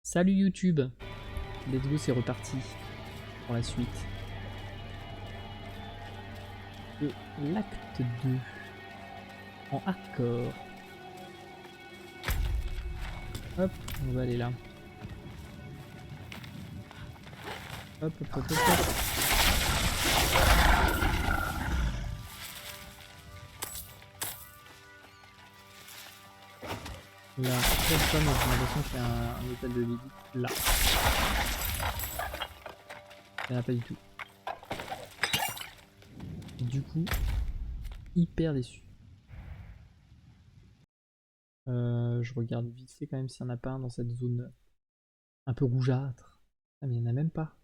Salut YouTube, let's go, c'est reparti pour la suite de l'acte 2 en hardcore. Hop, on va aller là. Hop, hop, hop, hop, hop. Là, personne, j'ai l'impression qu'il y a un hôtel de Lily. Là. Il n'y en a pas du tout. Et du coup, hyper déçu. Je regarde vite fait quand même s'il n'y en a pas un dans cette zone un peu rougeâtre. Ah mais il n'y en a même pas.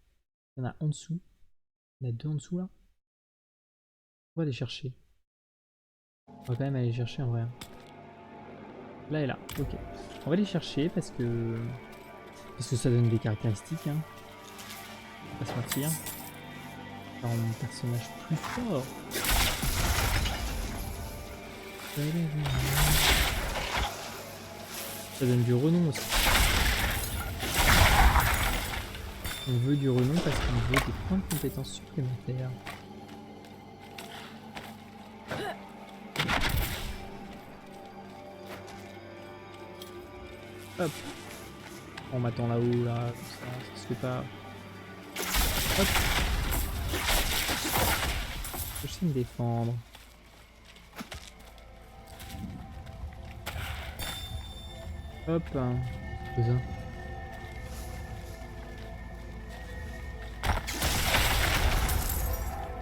Il y en a en dessous. Il y en a deux en dessous là. On va aller chercher. On va quand même aller chercher en vrai. Là et là, ok. On va aller chercher parce que ça donne des caractéristiques, hein. On va pas se mentir. Ça rend mon personnage plus fort. Ça donne du renom aussi. On veut du renom parce qu'on veut des points de compétences supplémentaires. Hop. On m'attend là-haut, là, comme ça se fait pas. Hop. Je sais me défendre. Hop. C'est ça.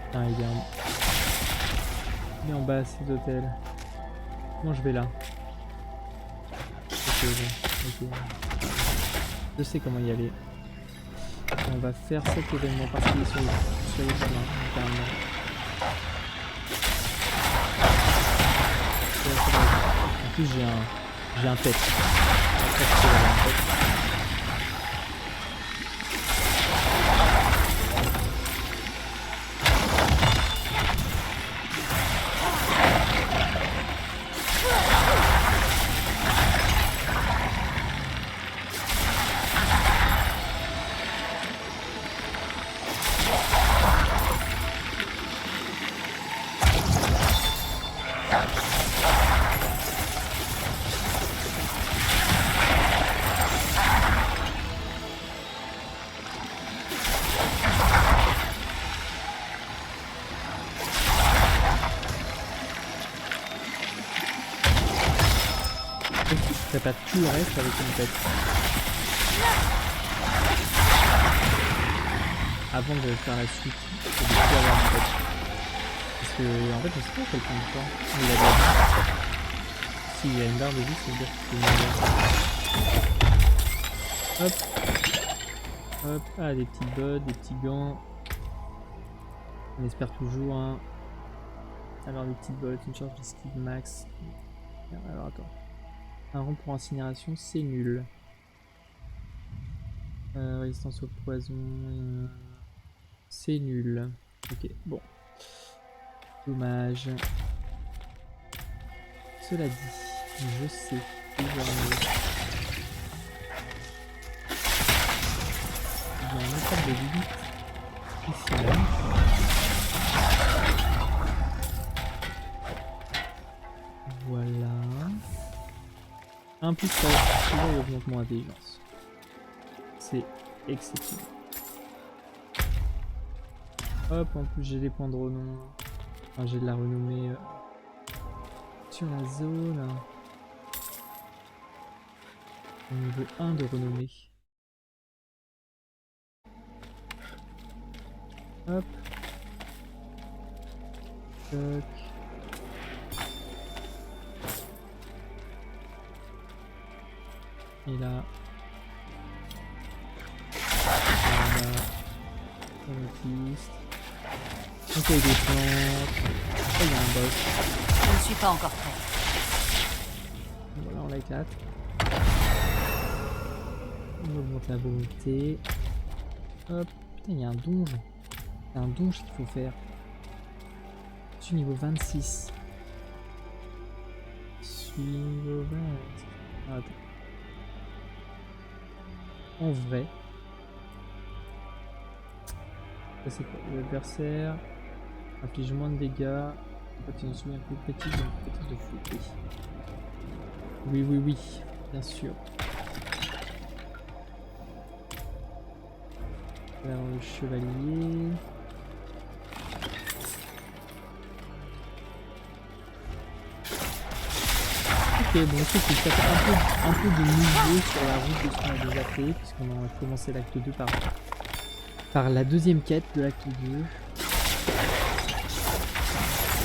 Putain, il est en bas cet hôtel. Comment je vais là? Ok, bon. Ok. Je sais comment y aller. On va faire cet événement parce qu'il est sur les chemins, carrément. En plus j'ai un pet. Après, je peux avoir un pet. Ça pas tout le reste avec une tête. Avant de faire la suite, il faut plus avoir une tête. Parce que en fait je sais pas à quel point de temps il a de la vie. S'il y a une barre de vie, ça veut dire qu'il est mort. Hop. Hop. Ah, des petites bottes, des petits gants. On espère toujours, hein. Alors des petites bottes, une charge d'esquive max. Alors attends. Un rond pour incinération, c'est nul. Résistance au poison, c'est nul. Ok, bon. Dommage. Cela dit, je sais désormais. Il y a un état de limite ici là. Voilà. Un plus ça, toujours augmente mon intelligence. C'est exceptionnel. Hop, en plus j'ai des points de renom. Enfin, j'ai de la renommée sur la zone. Au niveau 1 de renommée. Hop. Toc. Et là. Là. Améthyste. Ok, des plantes. Oh, il y a un boss. Je ne suis pas encore prêt. Voilà, on l'éclate. On augmente la volonté. Hop. Putain, il y a un donge. C'est un donge qu'il faut faire. Je suis niveau 26. Je suis niveau 20. Ah, attends. en vrai. Ça c'est quoi? L'adversaire inflige moins de dégâts quand il en souvient plus critique d'une compétence de feu. Oui. Oui, bien sûr. Alors le chevalier. Ok, bon c'est que ça fait un peu de nouveau sur la route de ce qu'on a déjà fait, puisqu'on a commencé l'acte 2 par la deuxième quête de l'acte 2.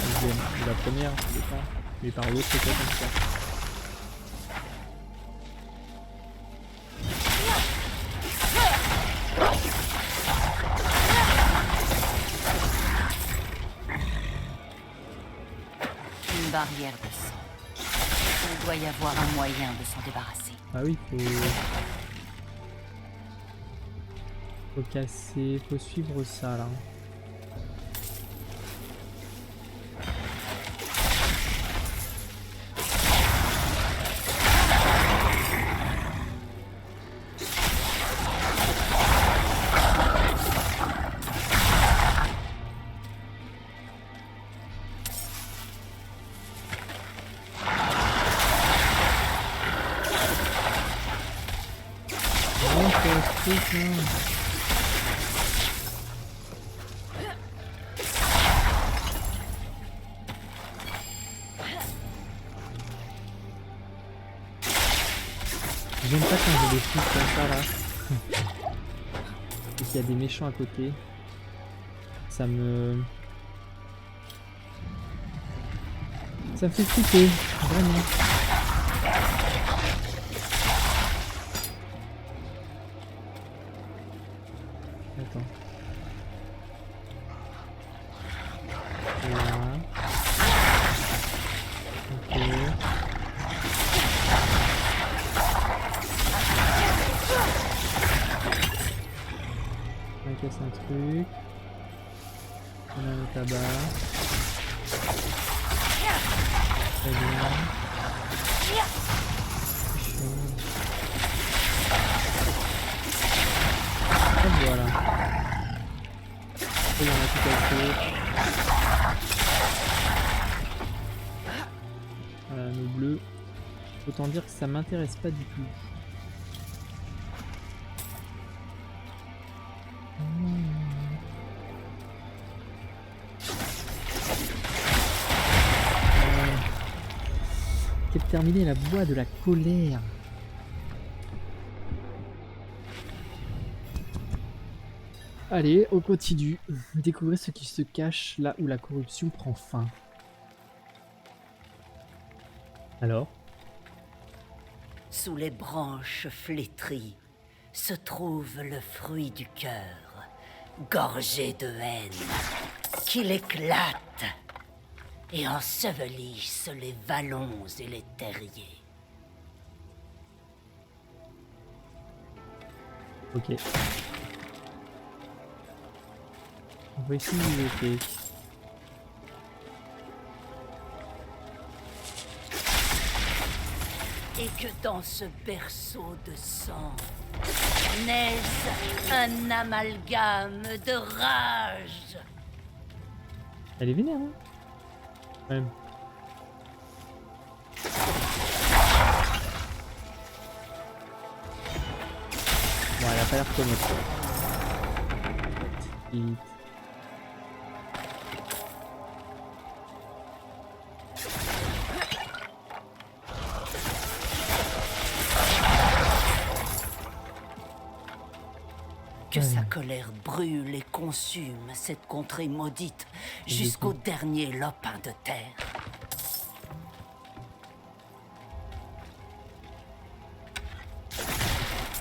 Deuxième, ou la première, ça dépend, mais par l'autre quête en tout cas. Une barrière de sang. Il doit y avoir un moyen de s'en débarrasser. Ah oui, faut casser, faut suivre ça là. J'aime pas quand j'ai des trucs comme ça là. Et qu'il y a des méchants à côté. Ça me fait flipper, vraiment. Attends. Là. Ok. On casse un truc. On a le tabac. Très bien. Et voilà. Et on a tout cassé. Voilà, nos bleus. Autant dire que ça m'intéresse pas du tout. Quelle terminer la voie de la colère. Allez, on continue. Découvrez ce qui se cache là où la corruption prend fin. Alors? Sous les branches flétries se trouve le fruit du cœur, gorgé de haine, qu'il éclate et ensevelisse les vallons et les terriers. Ok. On va essayer de l'éviter. Et que dans ce berceau de sang naisse un amalgame de rage. Elle est vénère, hein? Quand même. Bon, elle a pas l'air commode. Vite. Que sa colère brûle et consume cette contrée maudite jusqu'au dernier lopin de terre.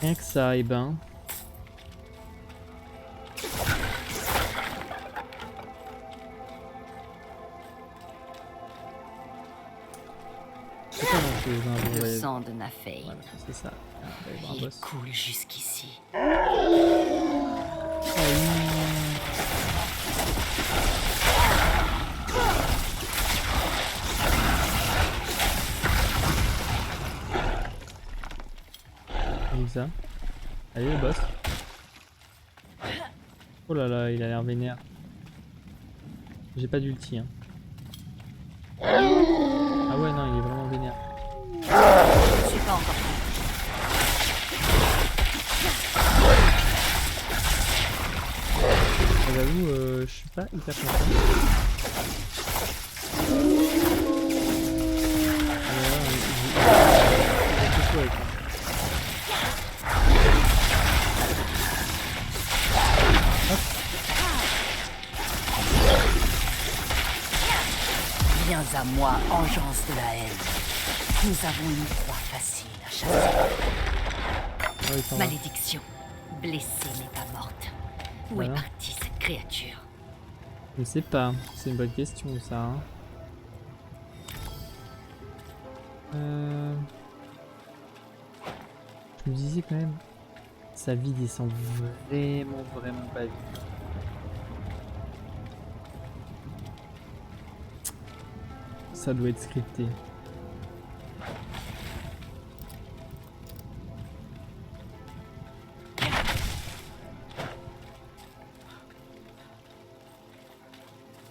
Rien que ça, et ben. C'est pas grand-chose, hein, bon, Le ouais. sang de Nafei. Voilà, c'est ça. Ah, on va y avoir un Il boss. coule jusqu'ici. Comme ça. Allez, le boss. Oh là là, il a l'air vénère. J'ai pas d'ulti, hein. Ah ouais, non, il est vraiment vénère. Je ne suis pas encore prête. J'avoue, je suis pas hyper content. Viens à moi, engeance de la haine. Nous avons une proie facile à chasser. Malédiction. Blessée n'est pas morte. Où est partie cette créature? Je sais pas, c'est une bonne question ça. Hein. Je me disais quand même, sa vie descend vraiment pas vite. Ça doit être scripté.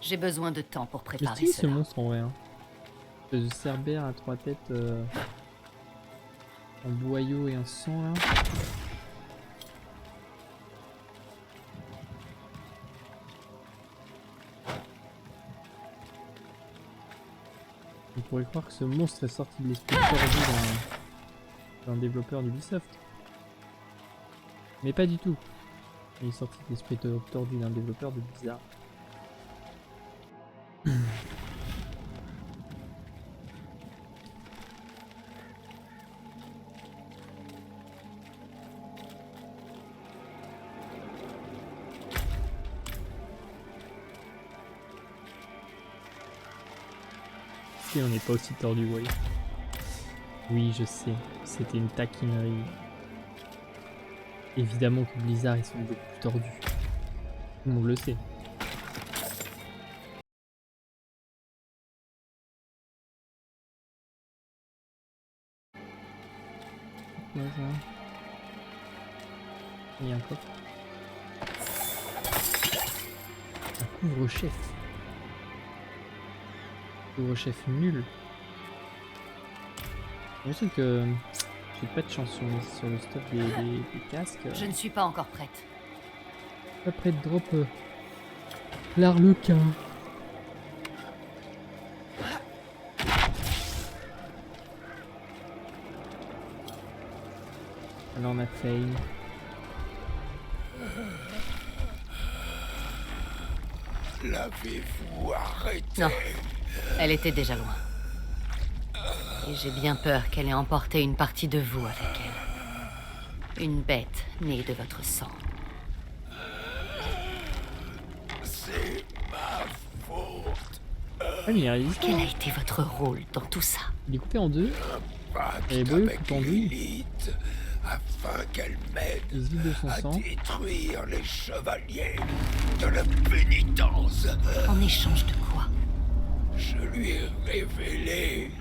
J'ai besoin de temps pour préparer Mais ce cela. monstre en vrai. Hein. Ce cerbère à 3 têtes, un boyau et un sang là. On pourrait croire que ce monstre est sorti de l'esprit tordu d'un développeur d'Ubisoft. Mais pas du tout. Il est sorti de l'esprit tordu d'un développeur de Blizzard. Si on n'est pas aussi tordu, voyez. Oui, je sais, c'était une taquinerie. Évidemment que Blizzard ils sont beaucoup plus tordus. Tout le monde le sait. Quoi ça? Il y a un coffre. Un couvre-chef. Couvre-chef nul. Je sais que j'ai pas de chance sur le stuff des casques. Je ne suis pas encore prête. Pas près de drop l'Arlequin. Alors on a fail. L'avez-vous arrêté? Non, elle était déjà loin. Et j'ai bien peur qu'elle ait emporté une partie de vous avec elle. Une bête née de votre sang. C'est ma faute. Ah mais il résiste. Quel a été votre rôle dans tout ça? Il est coupé en deux. Pacte Et boyau avec coupé en deux. Lilith, afin qu'elle m'aide Il se vide de son à sang. détruire les chevaliers de la pénitence. En échange de quoi? Je lui ai révélé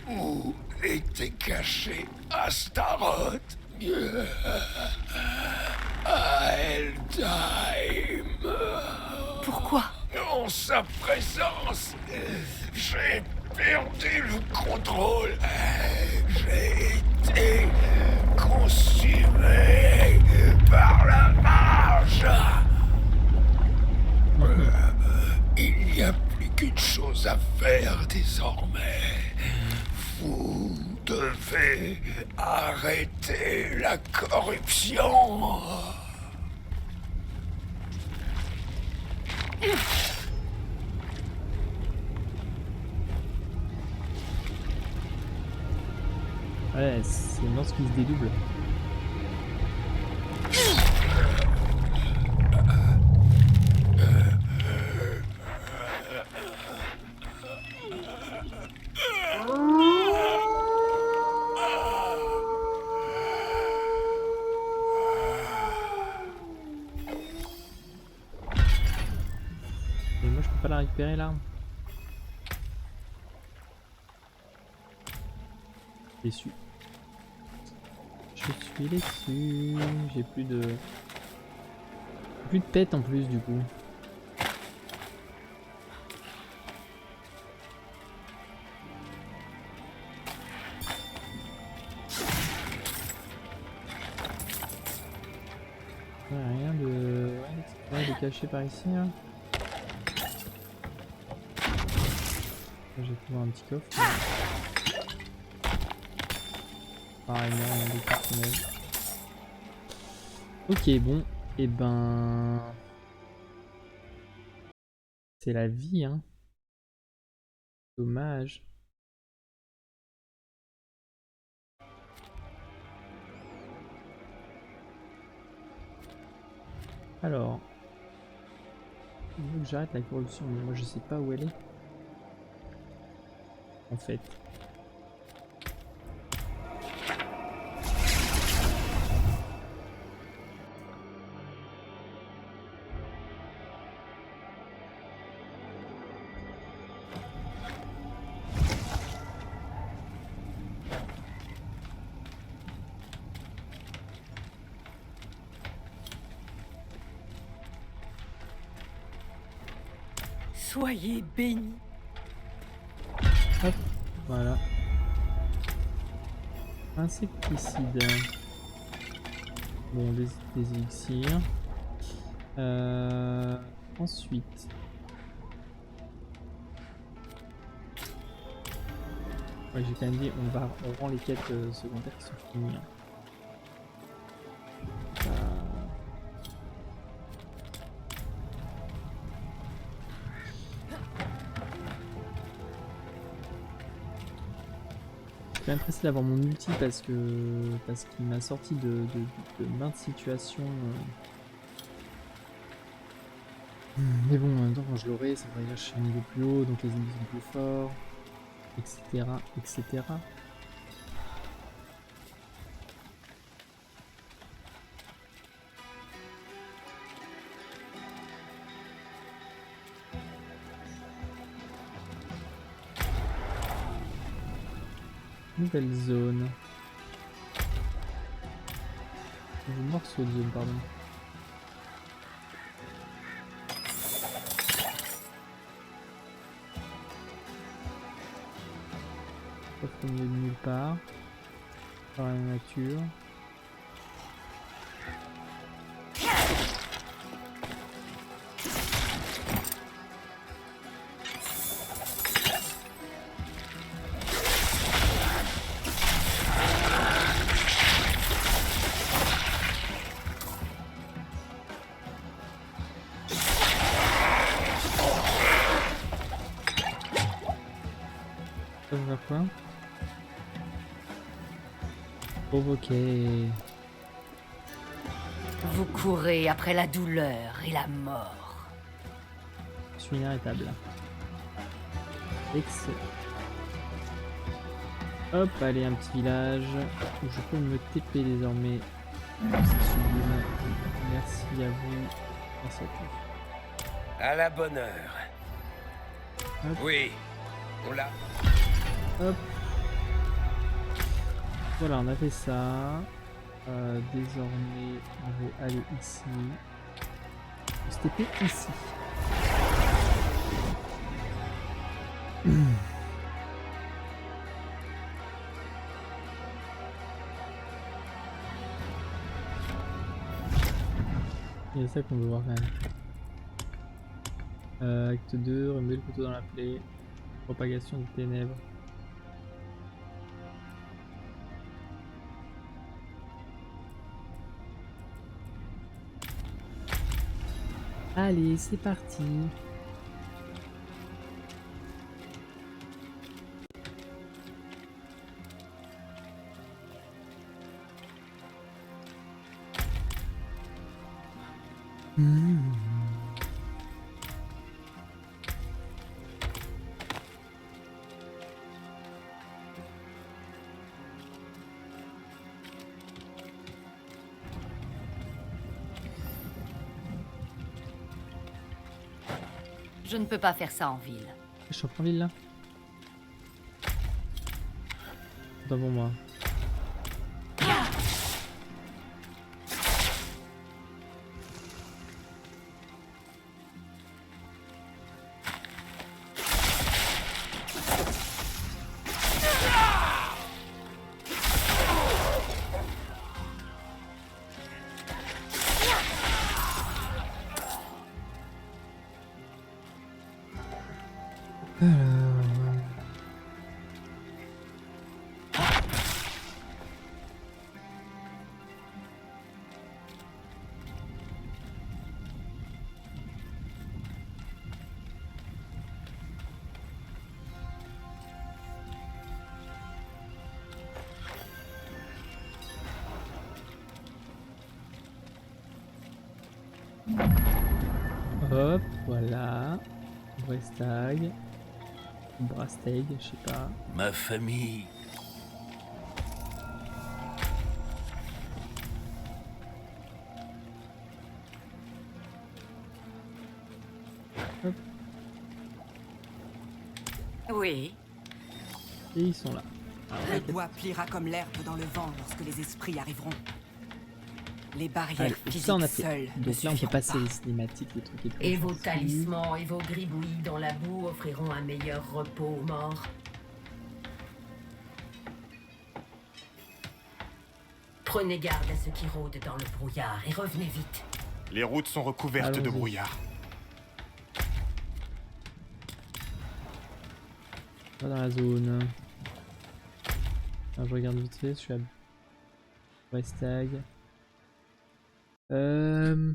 où était caché Astaroth. À Helheim. Pourquoi? En sa présence, j'ai perdu le contrôle. J'ai été consumé par la marge. Il n'y a plus qu'une chose à faire désormais. Vous devez arrêter la corruption. Ouais, c'est une lance qui se dédouble. Et moi je peux pas la récupérer l'arme. Déçu. Je suis Il est dessus. J'ai plus de pète en plus du coup. Ouais, rien de caché par ici. Hein. J'ai trouvé un petit coffre. Pareil, rien d'exceptionnel. Ok, bon, et ben... C'est la vie, hein. Dommage. Alors... Il veut que j'arrête la corruption, mais moi je sais pas où elle est. En fait. Soyez bénis. Hop, voilà. Insecticide. Bon, des élixirs. Ensuite. Ouais, j'ai quand même dit, on rend les quêtes secondaires qui sont finies. Hein. Je suis quand même pressé d'avoir mon ulti parce qu'il m'a sorti de maintes situations. Mais bon, en même temps, quand je l'aurai, ça va dire que je suis un niveau plus haut, donc les ennemis sont plus forts, etc., etc. Nouvelle zone. Nouveau morceau de zone, pardon. Sauf au milieu de nulle part. Par la nature. Ça veut dire quoi? Provoquer. Vous courez après la douleur et la mort. Je suis inarrêtable. Excellent. Hop, allez, un petit village où je peux me TP désormais. C'est sublime. Merci à vous. Merci à tous. À la bonne heure. Hop. Oui, on l'a. Hop. Voilà, on a fait ça. Désormais, on va aller ici. On se TP ici. Il y a ça qu'on veut voir quand même. Acte 2, remuer le couteau dans la plaie. Propagation des ténèbres. Allez, c'est parti. Je ne peux pas faire ça en ville. Je suis en ville là. Devant moi. Alors... Hop, voilà. Brestag. Brasteg, je sais pas. Ma famille. Oui. Et ils sont là. Alors, Le bois pliera comme l'herbe dans le vent lorsque les esprits arriveront. Les barrières allez, physiques ça on a fait. seules ne Donc là on peut suffiront passer pas. les cinématiques, les trucs et tout. Et on vos s'en fout. talismans et vos gribouillis dans la boue offriront un meilleur repos aux morts. Prenez garde à ceux qui rôdent dans le brouillard et revenez vite. Les routes sont recouvertes de Allons-y. brouillard. Pas dans la zone. Alors, je regarde vite fait, je suis à Brestag. Ouais.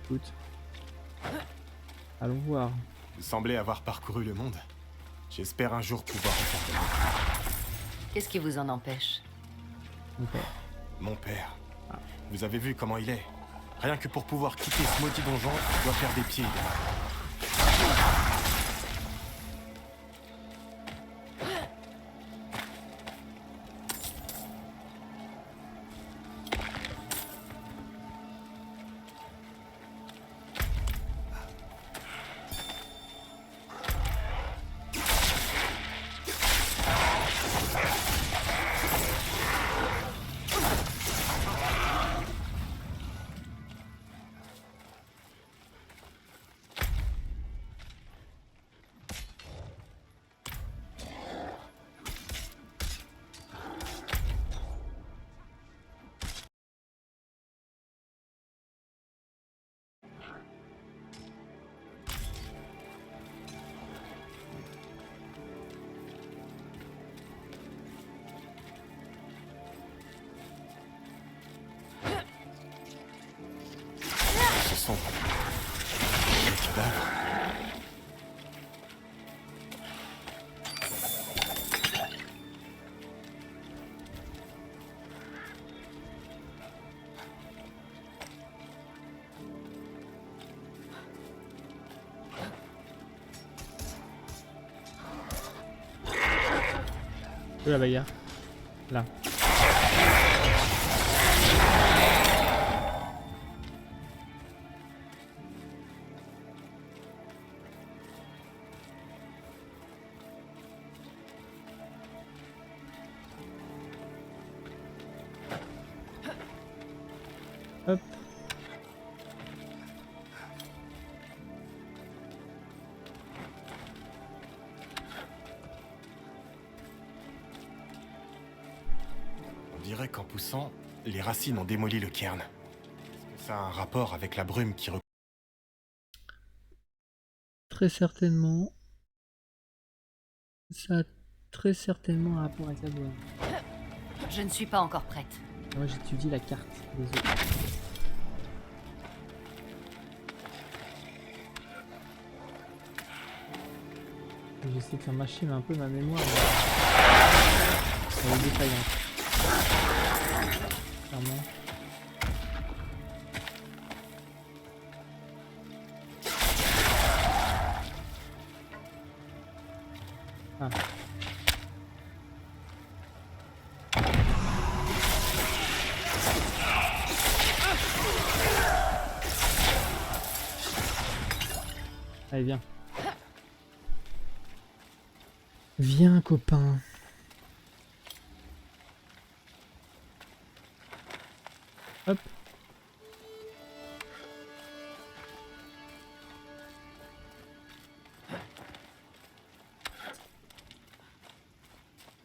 Écoute. Allons voir. Vous semblez avoir parcouru le monde. J'espère un jour pouvoir en faire de même. Qu'est-ce qui vous en empêche? Ok. Mon père. Vous avez vu comment il est. Rien que pour pouvoir quitter ce maudit donjon, il doit faire des pieds et des mains. Ce sont des cadavres. Où la bagarre? Là. Hop. On dirait qu'en poussant, les racines ont démoli le cairn. Est-ce que ça a un rapport avec la brume qui recouvre? Très certainement. Ça a très certainement un rapport avec la boîte. Je ne suis pas encore prête. Moi j'étudie la carte des autres. J'essaie de faire mâcher un peu ma mémoire. Elle est défaillante. Clairement. Ah. Allez, viens. Viens, copain. Hop.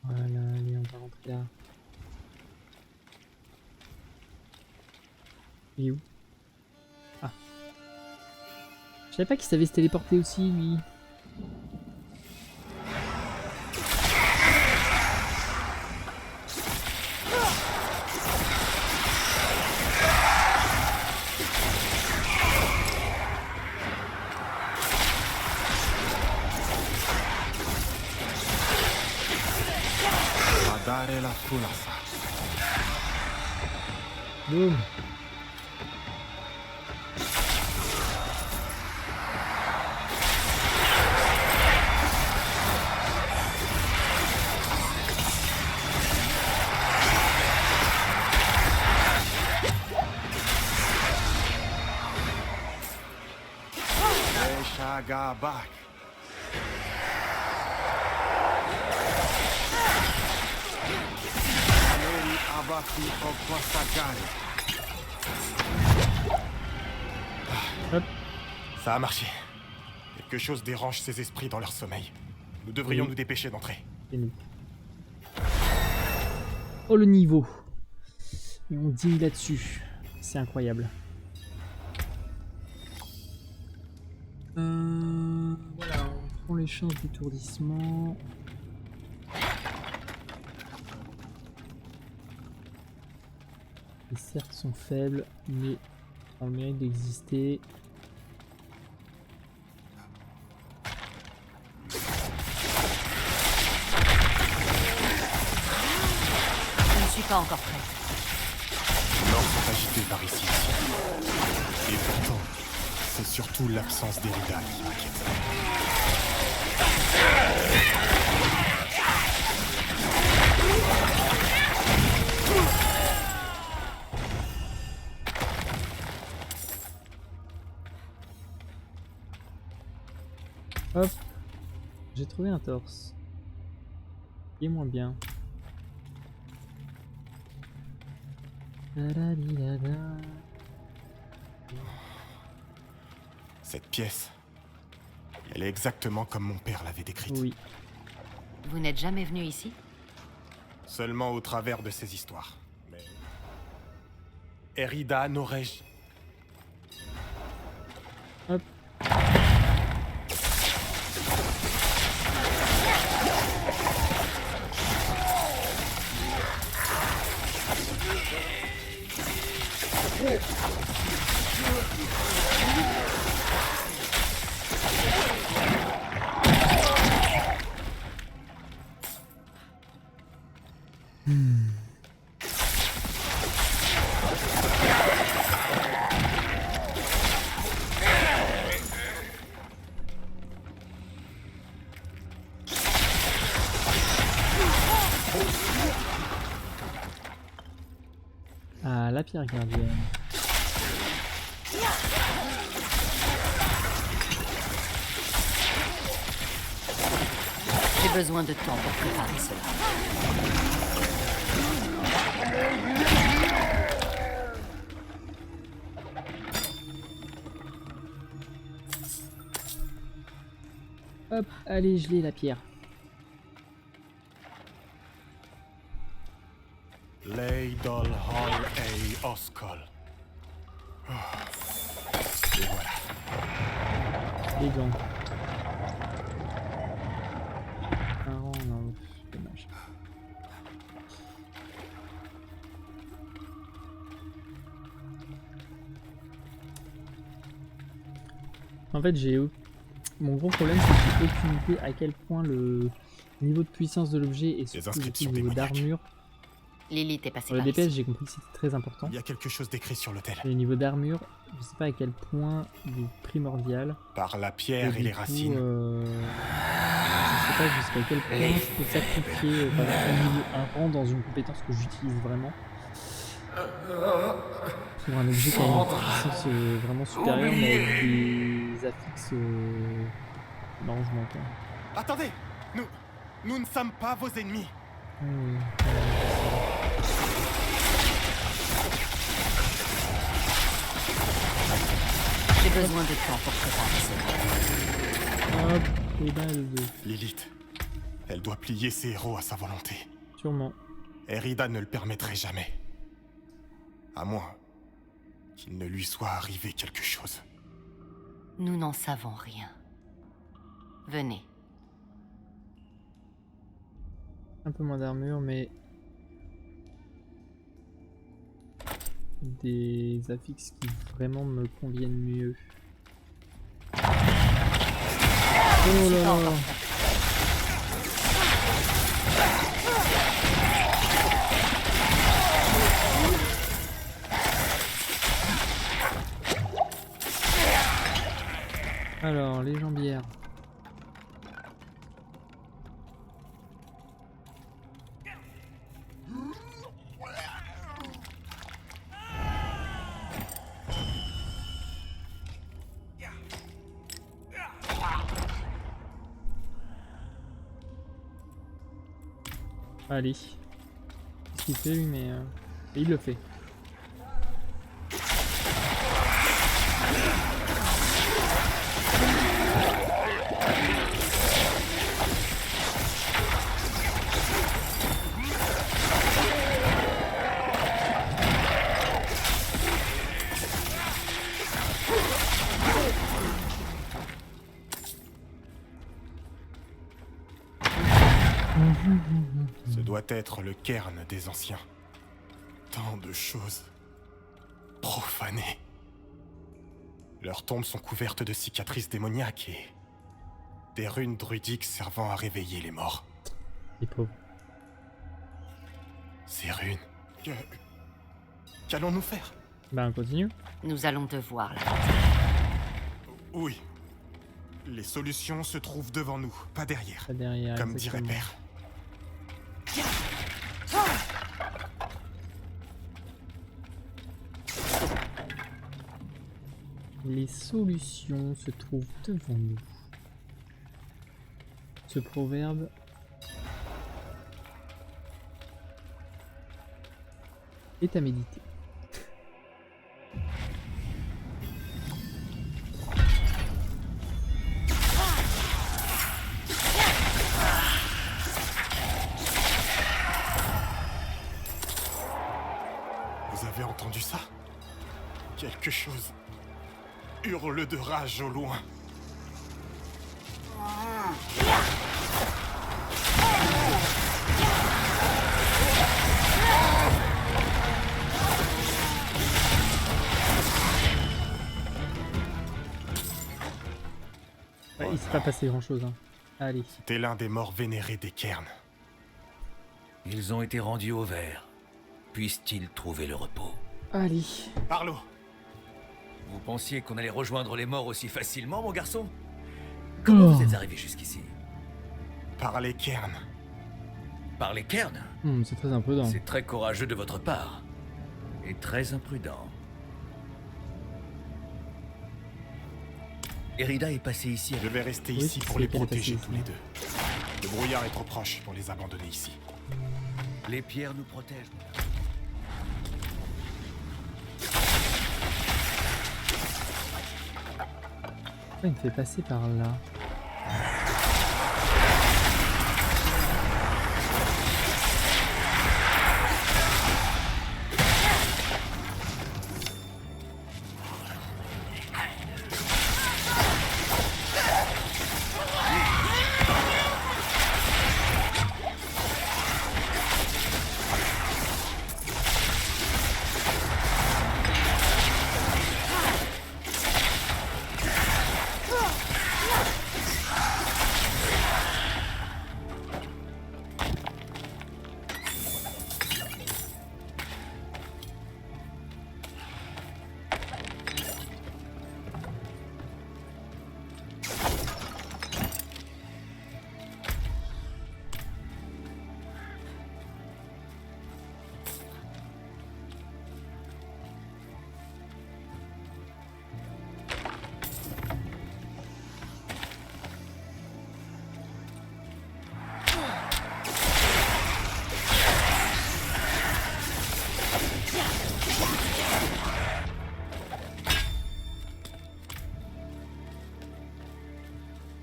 Voilà, allez, on va rentrer là. Il est où? Ah. Je savais pas qu'il savait se téléporter aussi, lui. Dare la fulasa. Boum. Shagabak. Aleri Abaki Okwasagari. Hop. Ça a marché. Quelque chose dérange ces esprits dans leur sommeil. Nous devrions Oui. nous dépêcher d'entrer. C'est nous. Oh, le niveau. Et on digne là-dessus. C'est incroyable. Voilà, on prend les chances d'étourdissement. Les certes sont faibles, mais ont le mérite d'exister. Je ne suis pas encore prête. Les morts sont agités par ici. Et pourtant, c'est surtout l'absence d'Erida qui m'inquiète. Hop. J'ai trouvé un torse. Il est moins bien. Da-da-di-da-da. Cette pièce, elle est exactement comme mon père l'avait décrite. Oui. Vous n'êtes jamais venu ici? Seulement au travers de ces histoires. Mais... Erida n'aurais-je... Hop. Ah, la pierre gardienne. J'ai besoin de temps pour préparer cela. Hop, allez, je l'ai la pierre. Leidol Hall Ei Oskol. Et voilà. Les gants. Un rang, non, dommage. En fait, mon gros problème, c'est que j'ai aucune idée à quel point le niveau de puissance de l'objet et surtout inscriptions le niveau démoniaques. d'armure. Lilith est passée Ah, Dans le par DPS, ici. j'ai compris que c'était très important. Il y a quelque chose d'écrit sur l'autel. Et le niveau d'armure, je sais pas à quel point il est primordial. Par la pierre et du les coup, racines. je sais pas jusqu'à quel point je peux sacrifier par exemple, un rang dans une compétence que j'utilise vraiment. Pour un objet qui a une puissance vraiment supérieure, mais avec des affixes d'arrangement. Attendez! Nous ne sommes pas vos ennemis. J'ai besoin de temps pour préparer cela. Hop, et ben le 2. Lilith, elle doit plier ses héros à sa volonté. Sûrement. Erida ne le permettrait jamais. À moins qu'il ne lui soit arrivé quelque chose. Nous n'en savons rien. Venez. Un peu moins d'armure, mais des affixes qui vraiment me conviennent mieux. Oh là là. Alors, les jambières. Allez. Qu'est-ce qu'il fait lui, mais il le fait. Ce doit être le cairn des anciens. Tant de choses profanées. Leurs tombes sont couvertes de cicatrices démoniaques et des runes druidiques servant à réveiller les morts. Les pauvres. Ces runes. Qu'allons-nous faire? Ben, on continue. Nous allons devoir la... Oui. Les solutions se trouvent devant nous, pas derrière. Pas derrière. Comme dirait exactement. Père. Les solutions se trouvent devant nous. Ce proverbe est à méditer. Vous avez entendu ça? Quelque chose hurle de rage au loin. Ouais, il s'est pas passé grand chose. Hein. Allez. C'était l'un des morts vénérés des cairns. Ils ont été rendus au vert. Puissent-ils trouver le repos? Allez. Arlo, Vous pensiez qu'on allait rejoindre les morts aussi facilement, mon garçon? Comment vous êtes arrivé jusqu'ici? par les cairns. Par les cairns? C'est très imprudent. C'est très courageux de votre part. Et très imprudent. Erida est passée ici Je avec... vais rester Oui, ici pour c'est les qu'elle est protéger passée tous les deux. Le brouillard est trop proche pour les abandonner ici. Les pierres nous protègent. Pourquoi il me fait passer par là?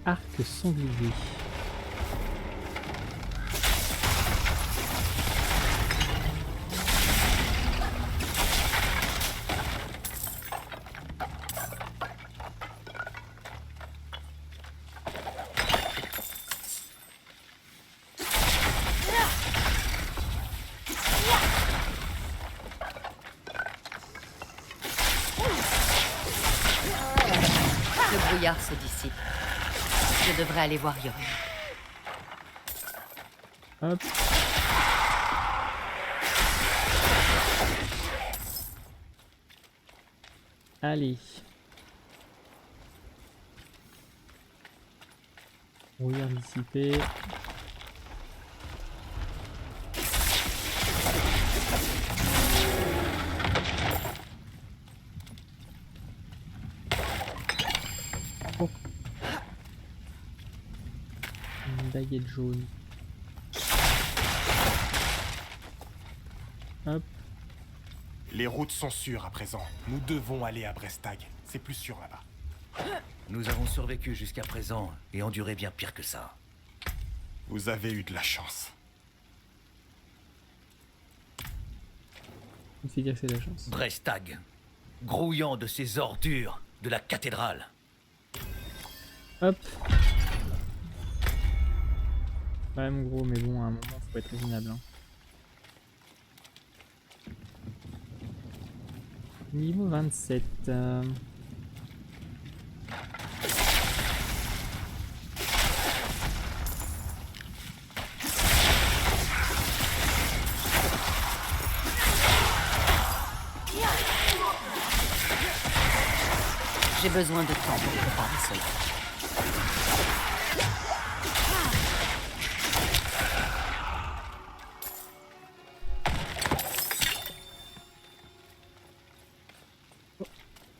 Arc sanglier. se dissipe. Je devrais aller voir Yorin. Hop. Allez. Brouillard dissipé. Oh. Une baguette jaune. Hop. Les routes sont sûres à présent. Nous devons aller à Brestag. C'est plus sûr là-bas. Nous avons survécu jusqu'à présent et enduré bien pire que ça. Vous avez eu de la chance. Il fait dire que c'est la chance. Brestag, grouillant de ces ordures de la cathédrale. Hop. Ouais mon gros, mais bon, à un moment, faut être raisonnable. Hein. Niveau 27. J'ai besoin de temps pour préparer cela.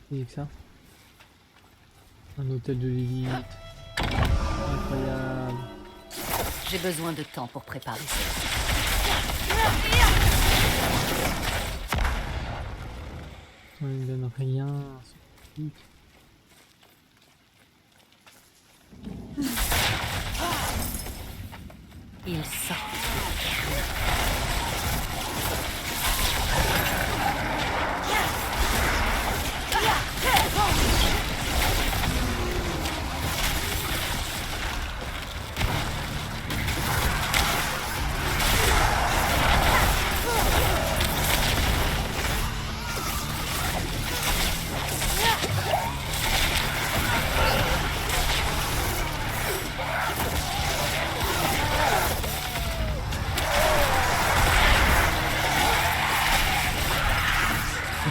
C'est que ça. Un hôtel de l'élite. Incroyable. J'ai besoin de temps pour préparer cela. On ne donne rien. Ce truc. Il sort.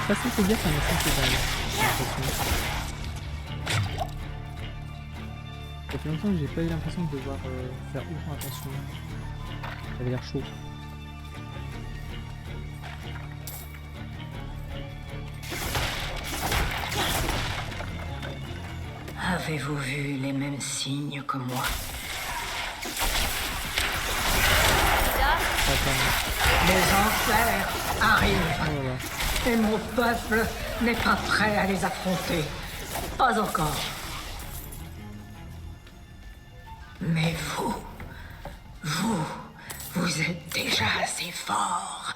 C'est facile de dire qu'un instant c'est dingue. Ça fait longtemps que j'ai pas eu l'impression de devoir faire autant attention. Ça avait l'air chaud. Avez-vous vu les mêmes signes que moi? Les enfers arrivent. Oh là là. Et mon peuple n'est pas prêt à les affronter. Pas encore. Mais vous êtes déjà assez fort.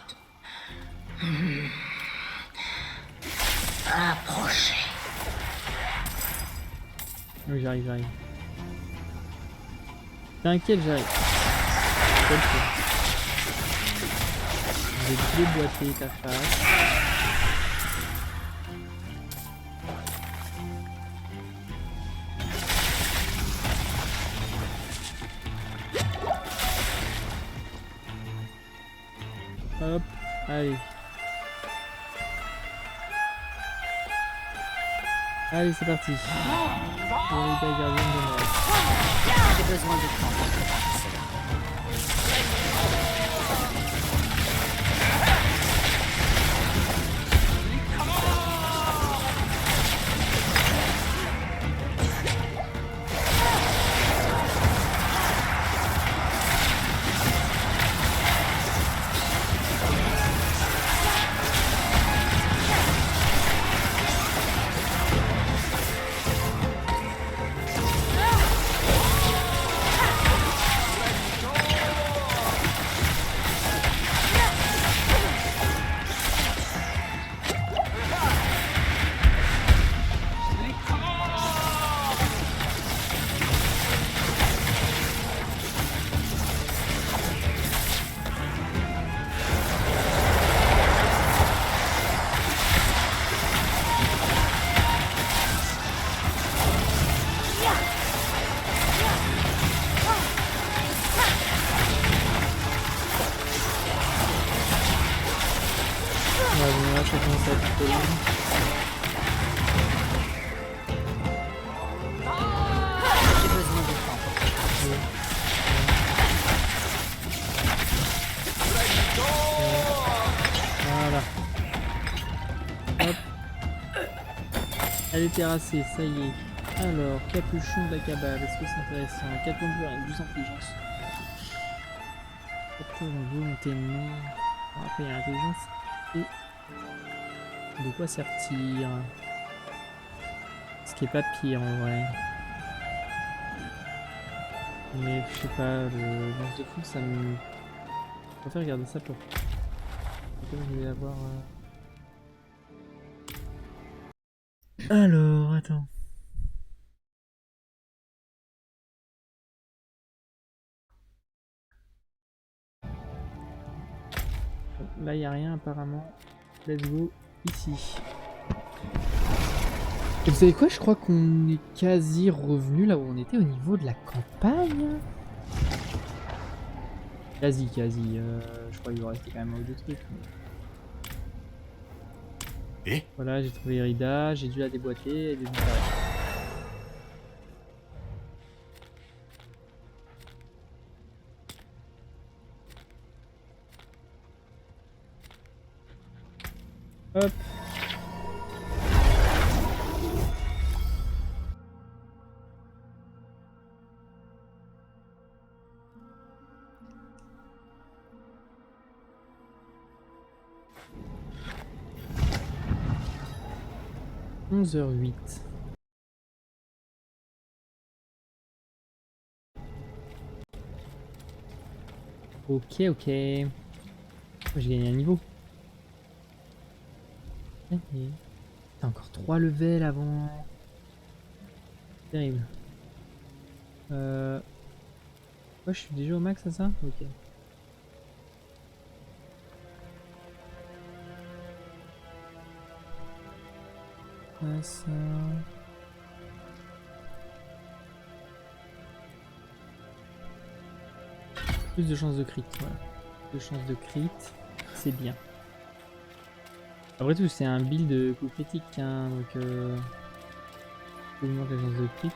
Approchez. Oui, j'arrive. T'inquiète, j'arrive. Je vais déboîter ta face. Hop, allez. Allez, c'est parti. Florida Gardienne de Nord. J'ai besoin de temps pour préparer cela. ça commence à être trop long. J'ai besoin de temps pour préparer Voilà. Hop. Elle est terrassée, ça y est. Alors, capuchon de la cabale, est-ce que c'est intéressant? 4 points de pouvoir et 12 intelligence. 4 en volonté, non. Bon, après, il y a l'intelligence. Et de quoi sert-il? Ce qui est pas pire en vrai. Mais je sais pas, le lance de fou, ça me. Je préfère regarder ça pour. Peut-être que je vais avoir. Alors, attends. Là, il n'y a rien apparemment. Let's go ici. Et vous savez quoi? Je crois qu'on est quasi revenu là où on était au niveau de la campagne. Quasi. Je crois qu'il va rester quand même un ou deux trucs. Et Voilà, j'ai trouvé Irida, j'ai dû la déboîter, elle est disparaître. Hop. Onze heures 8. Ok. Moi, j'ai gagné un niveau. Ok. T'as encore 3 levels avant. Terrible. Ouais, je suis déjà au max à ça? Ok. Ça. Plus de chances de crit, voilà. Plus de chances de crit, c'est bien. Après tout, c'est un build de coup critique, hein, donc plus il manque la chance de crit.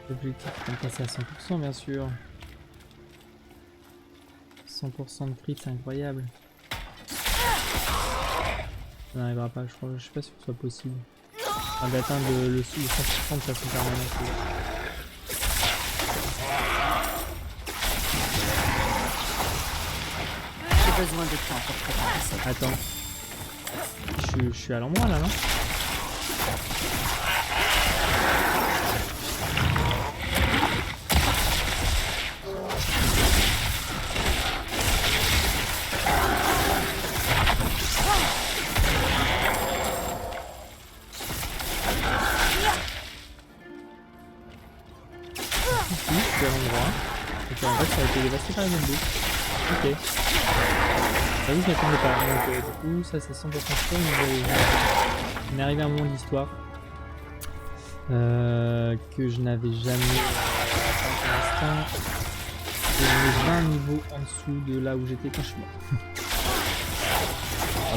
L'objectif est de passer à 100% bien sûr. 100% de crit, c'est incroyable. Ça n'arrivera pas, je sais pas si ce soit possible. Enfin, d'atteindre le 100% de façon permanente. J'ai besoin de temps pour préparer ça. Attends. Je suis à l'endroit là, non? Si, je suis à l'endroit. Ok, en fait, ça a été dévasté par les zombies. Ok. Ah oui, je m'attendais pas. Donc, du coup, ça c'est 100% sûr. On est arrivé à un moment de l'histoire que je n'avais jamais atteint pour l'instant. Et on est 20 niveaux en dessous de là où j'étais quand je suis mort.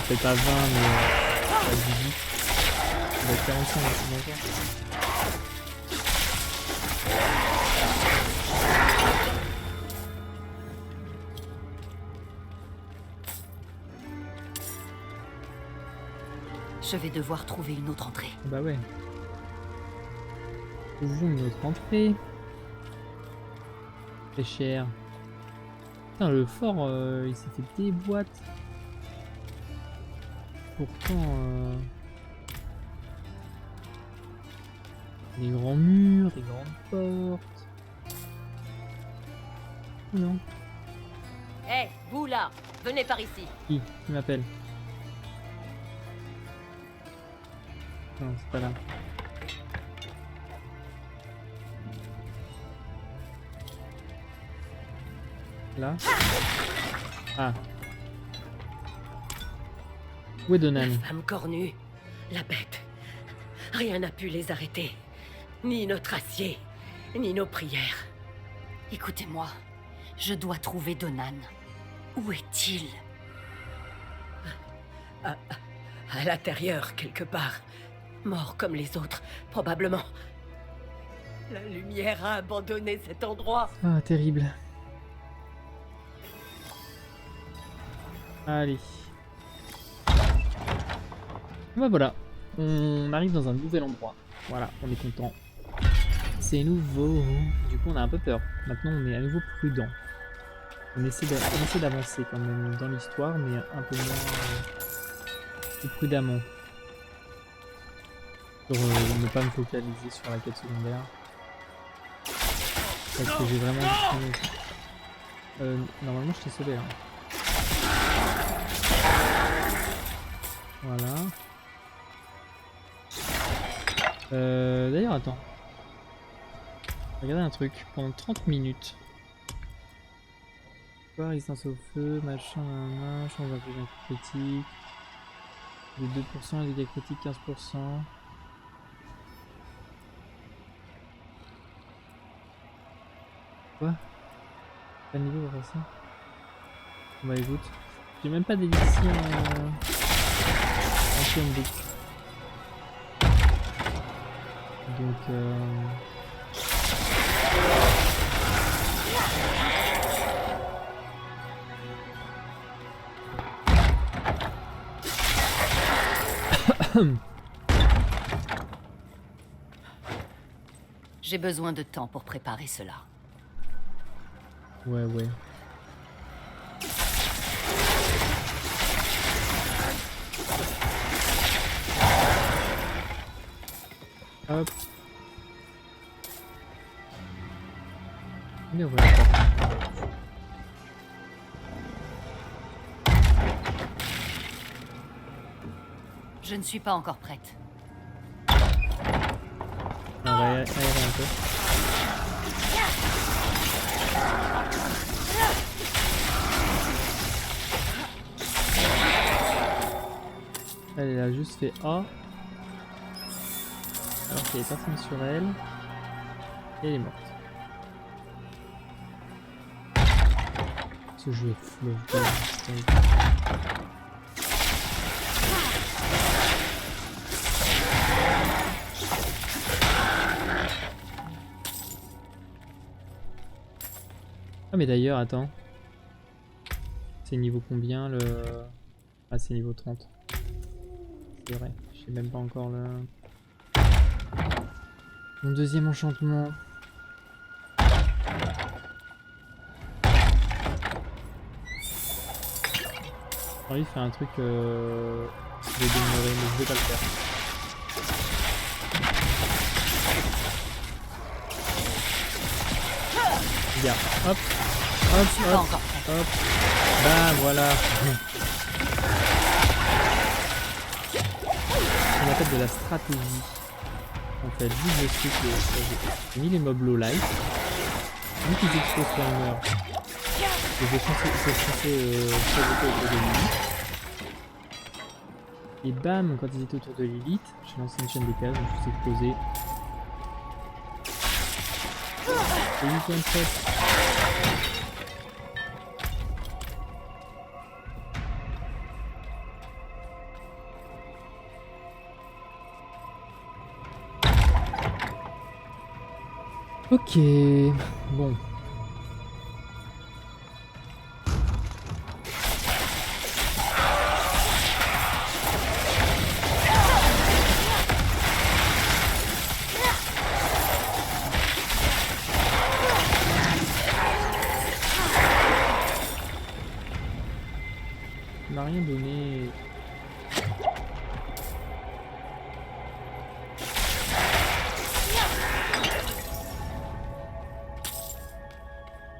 Peut-être à 20, mais pas 18. On va être 45 là, c'est bon quoi. Je vais devoir trouver une autre entrée. Bah ouais. Trouvons une autre entrée. Très cher. Putain, le fort, il s'est fait déboîter. Pourtant, des grands murs, des grandes portes. Non. Hé, vous là, venez par ici. Qui m'appelle? Non, c'est pas là. Là. Ah. Où est Donan? La femme cornue, la bête. Rien n'a pu les arrêter. Ni notre acier, ni nos prières. Écoutez-moi, je dois trouver Donan. Où est-il? À l'intérieur, quelque part. Mort comme les autres, probablement. La lumière a abandonné cet endroit. Ah, terrible. Allez. Bah voilà, on arrive dans un nouvel endroit. Voilà, on est content. C'est nouveau. Du coup, on a un peu peur. Maintenant, on est à nouveau prudent. On essaie d'avancer quand même dans l'histoire, mais un peu moins plus prudemment. Pour ne pas me focaliser sur la quête secondaire. Parce que j'ai vraiment... normalement, je t'ai sauvé là. Voilà. D'ailleurs, attends. Regardez un truc. Pendant 30 minutes. Quoi, résistance au feu, machin, nanana, change d'intelligence critique. De 2%, les dégâts critiques 15%. Quoi? Pas de niveau pour faire ça? Bah écoute. J'ai même pas d'élixir en book. Donc J'ai besoin de temps pour préparer cela. ouais. Hop. Mais voilà. Je ne suis pas encore prête. On va aérer un peu. Elle a juste fait A. Alors qu'il y avait personne sur elle. Et elle est morte. Ce jeu est flou. Ah mais d'ailleurs, attends. C'est niveau combien le... Ah c'est niveau 30. C'est vrai, je sais même pas encore le... Mon deuxième enchantement. J'ai envie de faire un truc je vais demeurer, mais je vais pas le faire. Regarde, hop, hop, bah voilà. On appelle de la stratégie. En fait, vu le truc, j'ai mis les mobs low light, vu qu'ils explosent quand ils meurent, je vais censé provoquer autour de Lilith. Et bam, quand ils étaient autour de Lilith, j'ai lancé une chaîne de cases, je me suis explosé. Et une point de tête. Ok, bon. Il m'a rien donné.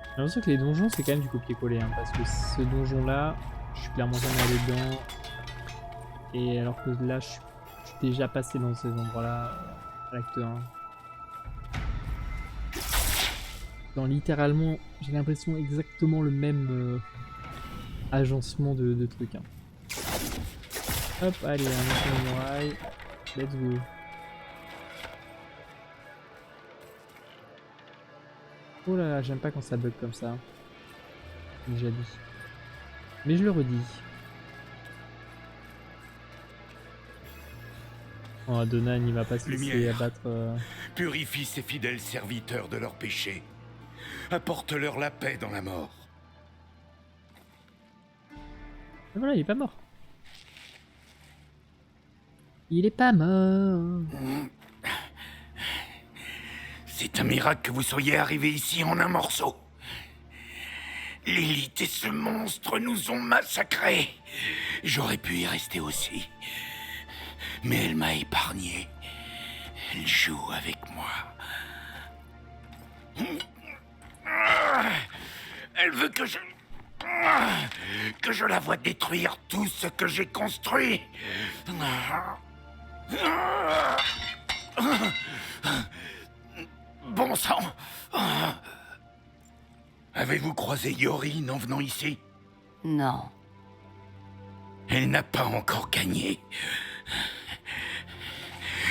J'ai l'impression que les donjons c'est quand même du copier-coller hein, parce que ce donjon là, je suis clairement jamais allé dedans. Et alors que là je suis déjà passé dans ces endroits là à l'acte 1. Dans littéralement, j'ai l'impression exactement le même agencement de trucs. Hein. Hop, allez, un mission de muraille. Let's go. Oh là là, j'aime pas quand ça bug comme ça. J'ai déjà dit. Mais je le redis. Oh, Adonan, il va pas se laisser Lumière. abattre. Purifie ces fidèles serviteurs de leurs péchés. Apporte-leur la paix dans la mort. Et voilà, il est pas mort. Il est pas mort. C'est un miracle que vous soyez arrivés ici en un morceau. Lilith et ce monstre nous ont massacrés. J'aurais pu y rester aussi. Mais elle m'a épargné. Elle joue avec moi. Elle veut que je la voie détruire tout ce que j'ai construit. Bon sang. Avez-vous croisé Yorin en venant ici? Non. Elle n'a pas encore gagné.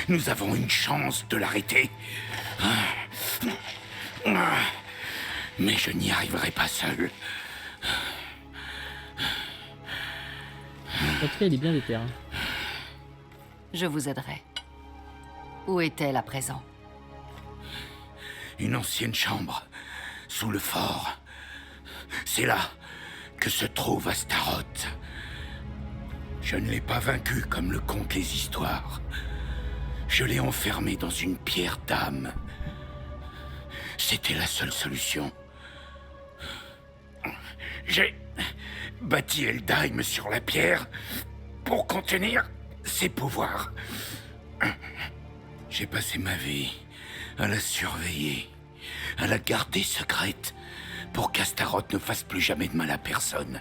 Nous avons une chance de l'arrêter. Mais je n'y arriverai pas seul. En tout cas, il est bien déter. Hein. Je vous aiderai. Où est-elle à présent? Une ancienne chambre, sous le fort. C'est là que se trouve Astaroth. Je ne l'ai pas vaincu comme le content les histoires. Je l'ai enfermé dans une pierre d'âme. C'était la seule solution. J'ai bâti Eldheim sur la pierre pour contenir ses pouvoirs. J'ai passé ma vie à la surveiller, à la garder secrète, pour qu'Astaroth ne fasse plus jamais de mal à personne.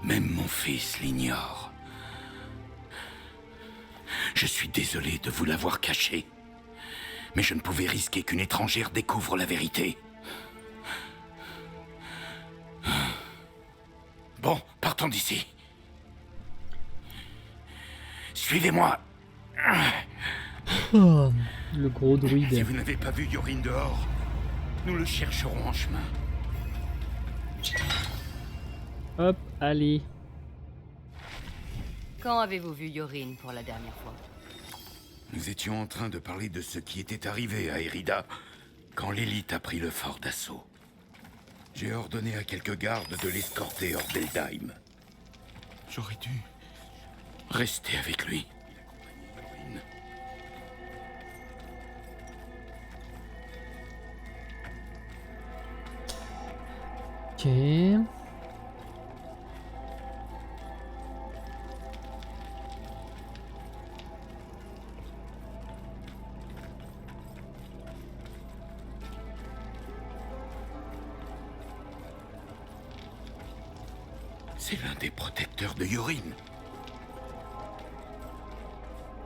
Même mon fils l'ignore. Je suis désolé de vous l'avoir caché, mais je ne pouvais risquer qu'une étrangère découvre la vérité. Bon, partons d'ici. Suivez-moi. Oh, le gros Si druide. vous n'avez pas vu Yorin dehors, nous le chercherons en chemin. Hop, allez. Quand avez-vous vu Yorin pour la dernière fois? Nous étions en train de parler de ce qui était arrivé à Erida quand l'élite a pris le fort d'assaut. J'ai ordonné à quelques gardes de l'escorter hors d'Eldheim. J'aurais dû... Restez avec lui. Ok. C'est l'un des protecteurs de Yorin.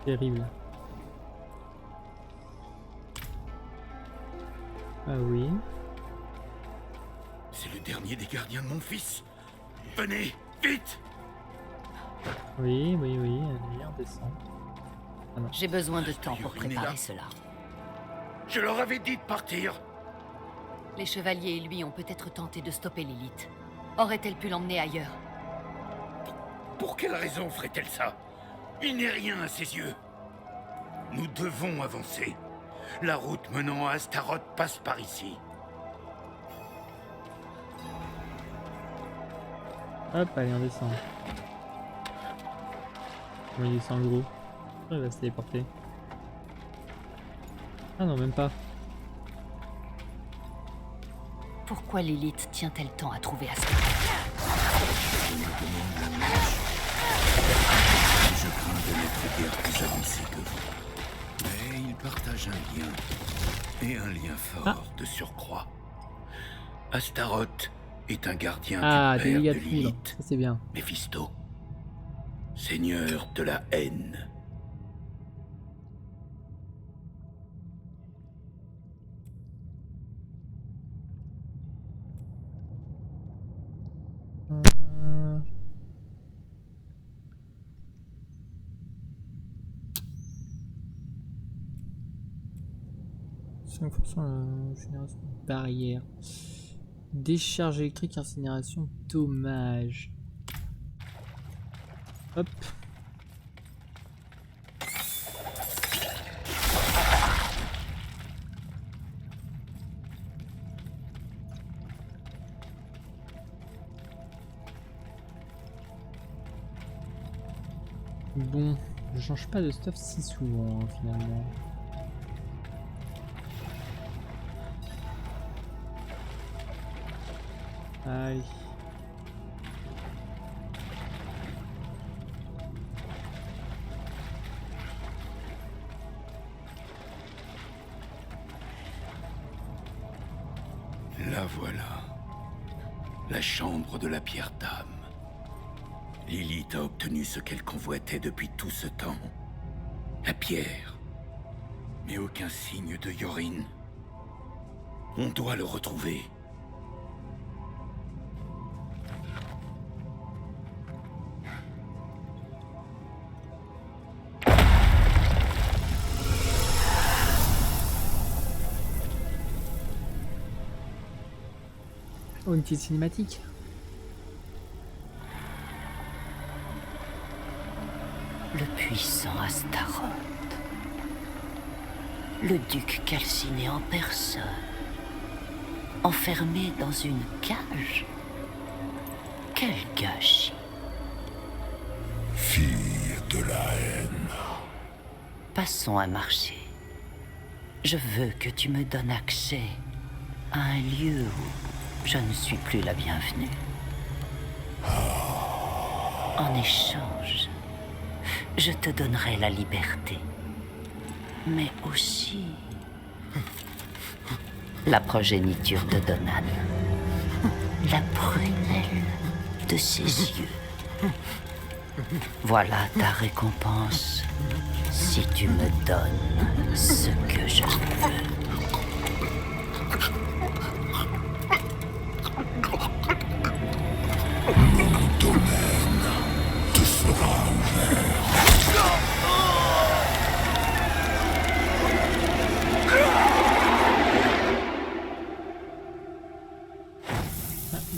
Terrible. Ah oui. C'est le dernier des gardiens de mon fils. Venez, vite! Oui, oui, oui. Allez, on descend. J'ai besoin de temps pour Yorin est là. préparer cela. Je leur avais dit de partir. Les chevaliers et lui ont peut-être tenté de stopper Lilith. Aurait-elle pu l'emmener ailleurs? Pour quelle raison ferait-elle ça? Il n'est rien à ses yeux. Nous devons avancer. La route menant à Astaroth passe par ici. Hop, allez, on descend. Bon, il descend le gros. Oh, il va se téléporter. Ah non, même pas. Pourquoi Lilith tient-elle tant à trouver Astaroth? Je crains de n'être guère plus avancé que vous. Mais ils partagent un lien. Et un lien fort de surcroît. Astaroth est un gardien Ah, du des père dégâts de de foudre. Lilith, Ça, c'est bien. Méphisto. Seigneur de la haine. 5% la génération de barrière. Décharge électrique, incinération, dommage. Hop. Bon, je change pas de stuff si souvent hein, finalement. Allez. La voilà. La chambre de la Pierre d'âme. Lilith a obtenu ce qu'elle convoitait depuis tout ce temps. La pierre. Mais aucun signe de Yorin. On doit le retrouver. Oh, une petite cinématique. Le puissant Astaroth. Le duc calciné en personne. Enfermé dans une cage. Quel gâchis. Fille de la haine. Passons à marcher. Je veux que tu me donnes accès à un lieu où je ne suis plus la bienvenue. En échange, je te donnerai la liberté, mais aussi la progéniture de Donan, la prunelle de ses yeux. Voilà ta récompense si tu me donnes ce que je veux.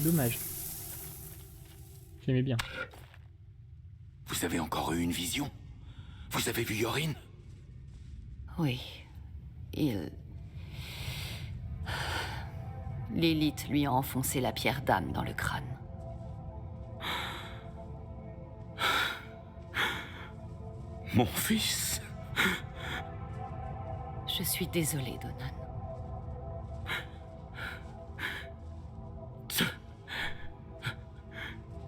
Dommage. J'aimais bien. Vous avez encore eu une vision? Vous avez vu Yorin? Oui, Lilith lui a enfoncé la pierre d'âme dans le crâne. Mon fils? Je suis désolée, Donan.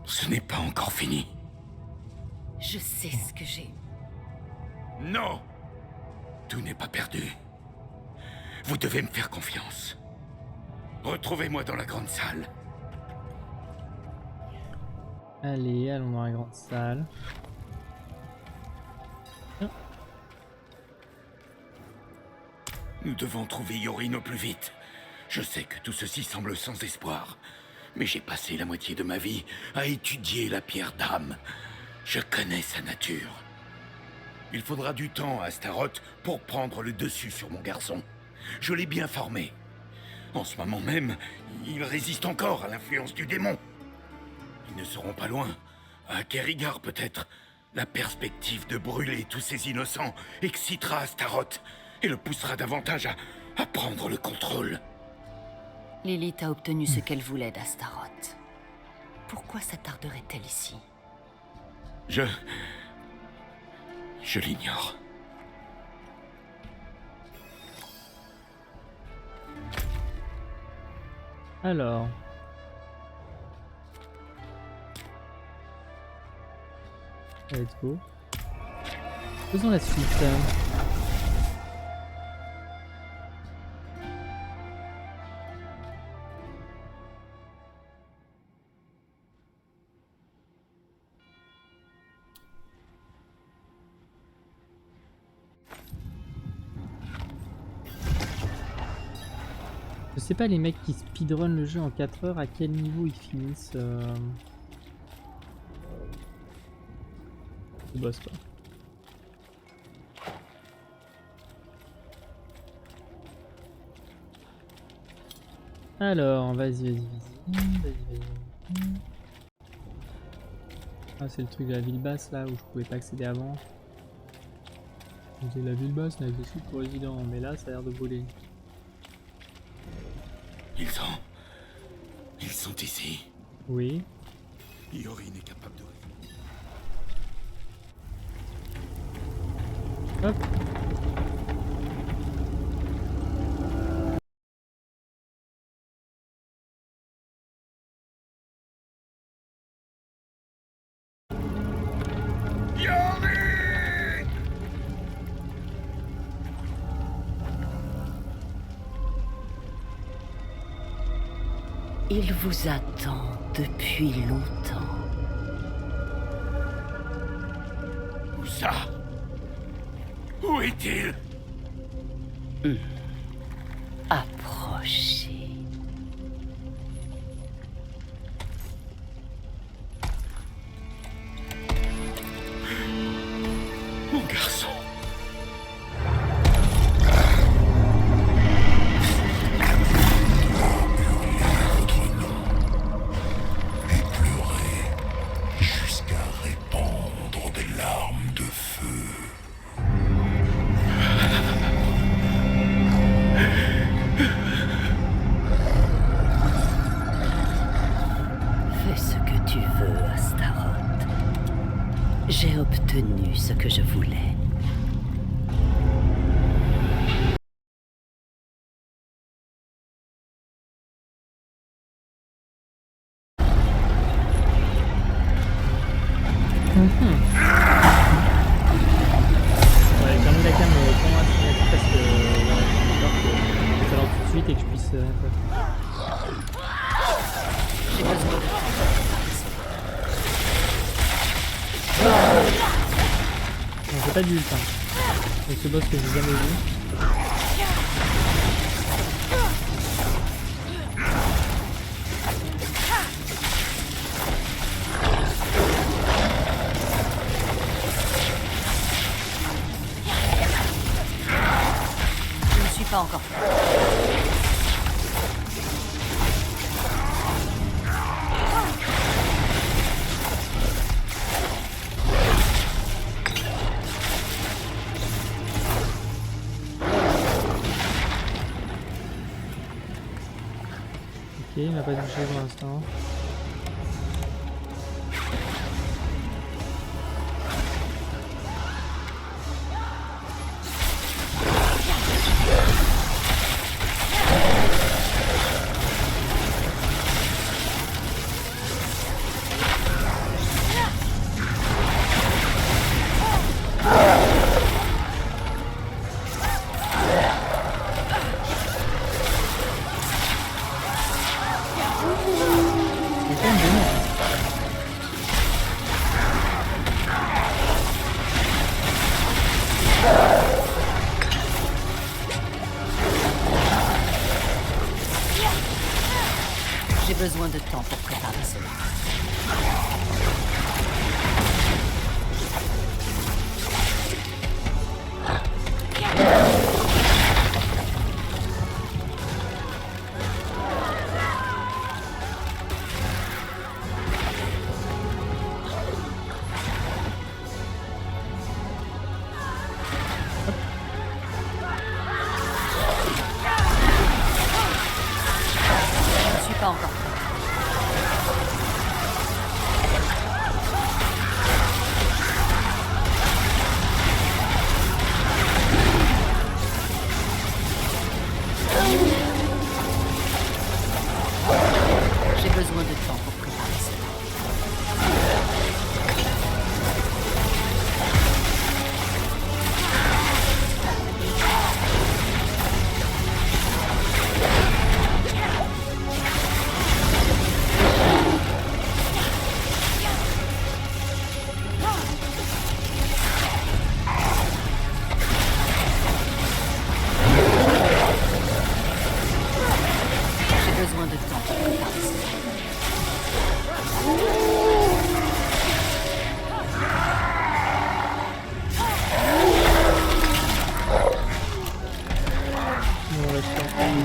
Ce n'est pas encore fini. Je sais ce que j'ai. Non! Tout n'est pas perdu. Vous devez me faire confiance. Retrouvez-moi dans la grande salle. Allez, allons dans la grande salle. Nous devons trouver Yorin au plus vite. Je sais que tout ceci semble sans espoir, mais j'ai passé la moitié de ma vie à étudier la pierre d'âme. Je connais sa nature. Il faudra du temps à Astaroth pour prendre le dessus sur mon garçon. Je l'ai bien formé. En ce moment même, il résiste encore à l'influence du démon. Ils ne seront pas loin. À Kerrigar peut-être. La perspective de brûler tous ces innocents excitera Astaroth et le poussera davantage à prendre le contrôle. Lilith a obtenu ce qu'elle voulait d'Astaroth. Pourquoi s'attarderait-elle ici? Je l'ignore. Alors. Let's go. Faisons la suite. Je sais pas les mecs qui speedrun le jeu en 4 heures, à quel niveau ils finissent le boss quoi. Alors, vas-y. Ah, c'est le truc de la ville basse là où je pouvais pas accéder avant. C'est la ville basse n'a accessible pour résidents, mais là ça a l'air de brûler. Ils sont ici. Oui. Iori n'est capable de... Hop. Il vous attend depuis longtemps. Où ça? Où est-il? Approchez. Mon garçon. Fais ce que tu veux, Astaroth. J'ai obtenu ce que je voulais. Ouais, j'ai remis la cam pour moi parce que j'ai peur que ça lance tout de suite et que je puisse rien faire. J'ai besoin de Non, j'ai pas d'ult. C'est ce boss que j'ai jamais vu. Je ne suis pas encore prêt. Ok, il m'a pas touché pour l'instant. C'est quand même démon. J'ai besoin de temps pour préparer cela. Je ne suis pas encore prêt. J'ai besoin de temps pour préparer cela. J'ai besoin de temps pour préparer cela.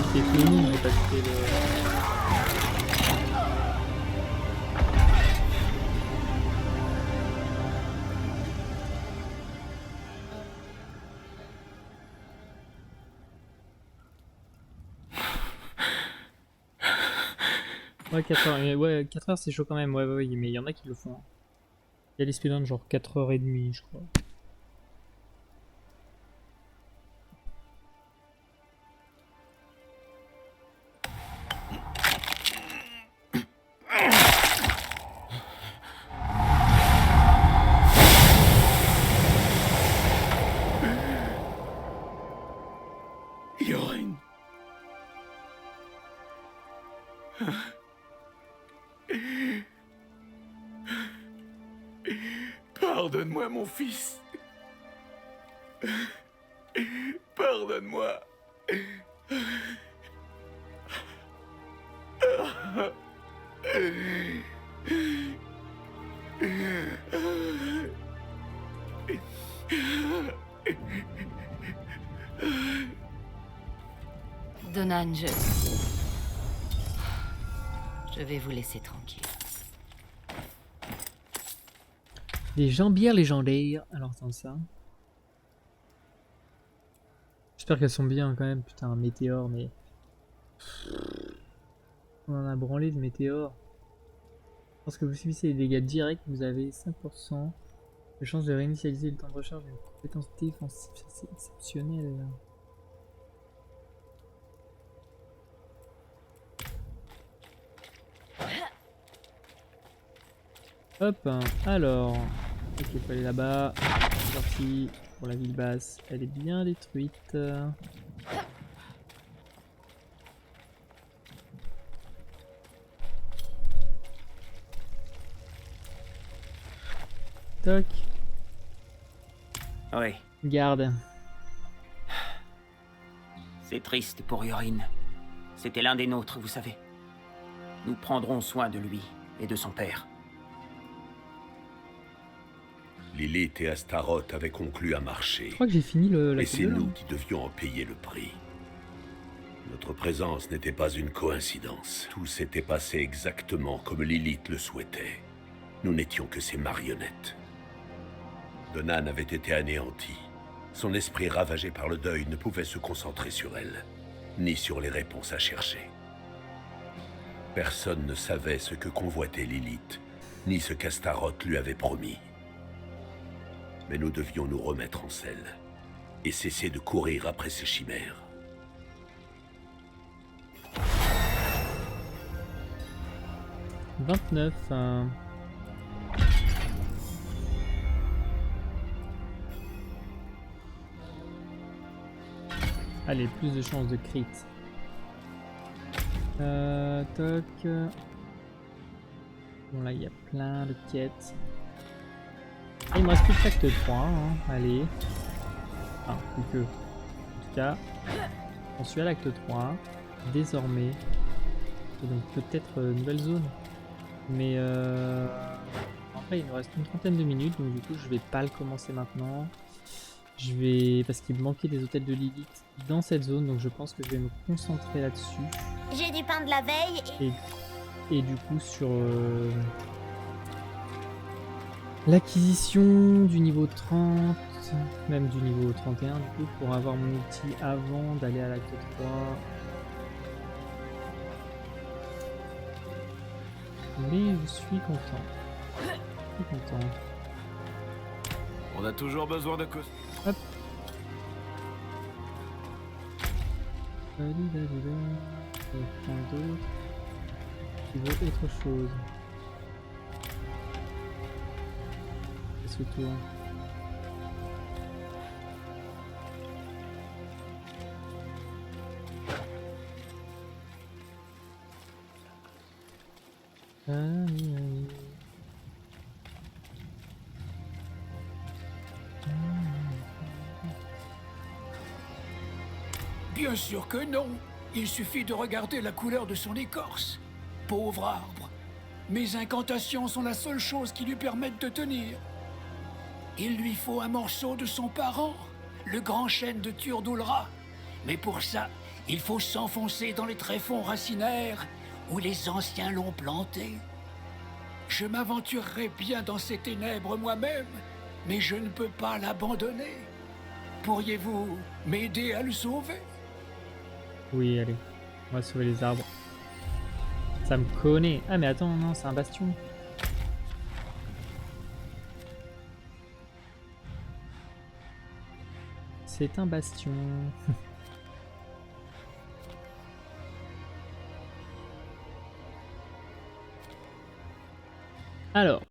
fait Tony, j'ai pas fait le... Ouais, 4 heures, ouais, 4 heures c'est chaud quand même, ouais, mais il y en a qui le font. Il y a les speedruns genre 4h30 je crois. Yoren. Pardonne-moi, mon fils. Pardonne-moi. Donan, je vais vous laisser tranquille. Les jambières légendaires. Alors attends ça. J'espère qu'elles sont bien quand même. Putain, un météore, mais... On en a branlé de météores. Lorsque vous subissez les dégâts directs, vous avez 5% de chance de réinitialiser le temps de recharge d'une compétence défensive. Ça, c'est exceptionnel. Hop, alors... Ok, faut aller là-bas. C'est parti pour la ville basse. Elle est bien détruite. Toc. Oui, Garde. c'est triste pour Yorin. C'était l'un des nôtres, vous savez. Nous prendrons soin de lui et de son père. Lilith et Astaroth avaient conclu un marché. Je crois que j'ai fini la Et c'est queue de nous l'homme. qui devions en payer le prix. Notre présence n'était pas une coïncidence. Tout s'était passé exactement comme Lilith le souhaitait. Nous n'étions que ses marionnettes. Donan avait été anéanti. Son esprit ravagé par le deuil ne pouvait se concentrer sur elle, ni sur les réponses à chercher. Personne ne savait ce que convoitait Lilith, ni ce qu'Astaroth lui avait promis. Mais nous devions nous remettre en selle et cesser de courir après ces chimères. « 29. Allez, plus de chances de crit. Toc. Bon là, il y a plein de quêtes. Ah, il me reste plus que l'acte 3, hein. Allez. Enfin, plus que. En tout cas, on suit à l'acte 3. Désormais. Et donc peut-être nouvelle zone. Mais après, il nous reste une trentaine de minutes, donc du coup, je vais pas le commencer maintenant. Je vais... Parce qu'il me manquait des hôtels de Lilith dans cette zone, donc je pense que je vais me concentrer là-dessus. J'ai du pain de la veille Et du coup, sur... l'acquisition du niveau 30, même du niveau 31 du coup, pour avoir mon outil avant d'aller à l'acte 3. Mais je suis content. Je suis content. On a toujours besoin de cause. Hop. Quelqu'un d'autre qui veut autre chose. Qu'est-ce que toi? Bien sûr que non. Il suffit de regarder la couleur de son écorce. Pauvre arbre. Mes incantations sont la seule chose qui lui permette de tenir. Il lui faut un morceau de son parent, le grand chêne de Turdulra. Mais pour ça, Il faut s'enfoncer dans les tréfonds racinaires où les anciens l'ont planté. Je m'aventurerais bien dans ces ténèbres moi-même, mais je ne peux pas l'abandonner. Pourriez-vous m'aider à le sauver? Oui, allez. On va sauver les arbres. Ça me connaît. Ah mais attends, non, c'est un bastion. C'est un bastion. Alors.